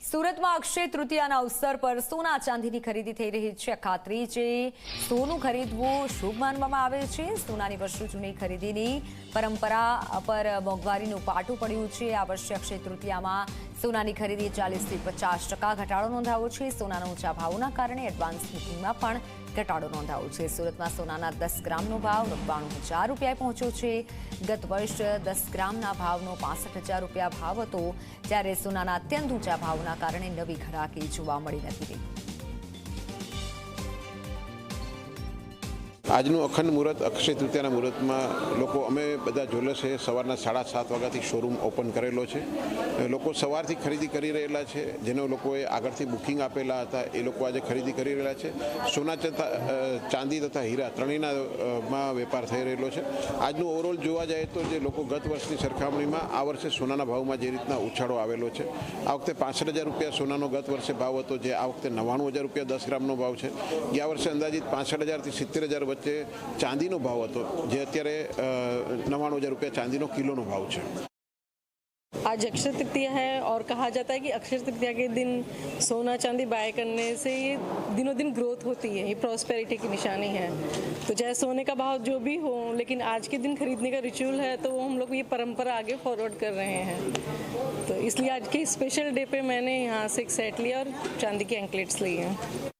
સુરતમાં અક્ષય તૃતીયાના અવસર પર સોના ચાંદીની ખરીદી થઈ રહી છે। ખાતરી છે સોનું ખરીદવું શુભ માનવામાં આવે છે। સોનાની વર્ષો જૂની ખરીદીની પરંપરા પર મોંઘવારીનું પાટું પડ્યું છે। આ વર્ષે અક્ષય તૃતીયામાં સોનાની ખરીદી 40 થી 50% ઘટાડો નોંધાયો છે। સોનાના ઊંચા ભાવોના કારણે એડવાન્સ બુકિંગમાં પણ ઘટાડો નોંધાયો છે। સુરતમાં સોનાના 10 ગ્રામનો ભાવ 92,000 રૂપિયાએ પહોંચ્યો છે। ગત વર્ષ 10 ગ્રામના ભાવનો 65,000 રૂપિયા ભાવ હતો, જ્યારે સોનાના અત્યંત ઊંચા ભાવના કારણે નવી ઘરાકી જોવા મળી નથી રહી। આજનું અખંડ મુહૂર્ત અક્ષય તૃતીયાના મુહૂર્તમાં લોકો અમે બધા જ્વેલર્સે સવારના 7:30 વાગ્યાથી શોરૂમ ઓપન કરેલો છે। લોકો સવારથી ખરીદી કરી રહેલા છે। જેનો લોકોએ આગળથી બુકિંગ આપેલા હતા એ લોકો આજે ખરીદી કરી રહેલા છે। સોના ચાંદી તથા હીરા ત્રણેયમાં વેપાર થઈ રહેલો છે। આજનું ઓવરઓલ જોવા જાય તો જે લોકો ગત વર્ષની સરખામણીમાં આ વર્ષે સોનાના ભાવમાં જે રીતના ઉછાળો આવેલો છે, આ વખતે 65,000 રૂપિયા સોનાનો ગત વર્ષે ભાવ હતો, જે આ વખતે 99,000 રૂપિયા 10 ગ્રામનો ભાવ છે। ગયા વર્ષે અંદાજિત 65,000 થી 70,000 વચ્ચે ચાંદીનો ભાવ હતો, જે અત્યારે 99,000 રૂપિયા ચાंदीનો કિલોનો ભાવ છે। आज अक्षय तृतीया है और कहा जाता है कि अक्षय तृतीया के दिन सोना चांदी बाय करने से ये दिनों दिन ग्रोथ होती है, ये प्रॉस्पेरिटी की निशानी है। तो चाहे सोने का भाव जो भी हो, लेकिन आज के दिन खरीदने का रिचुअल है, तो हम लोग ये परंपरा आगे फॉरवर्ड कर रहे हैं। तो इसलिए आज के स्पेशल डे पे मैंने यहाँ से एक सेट लिया और चांदी के एंकलेट्स लिए हैं।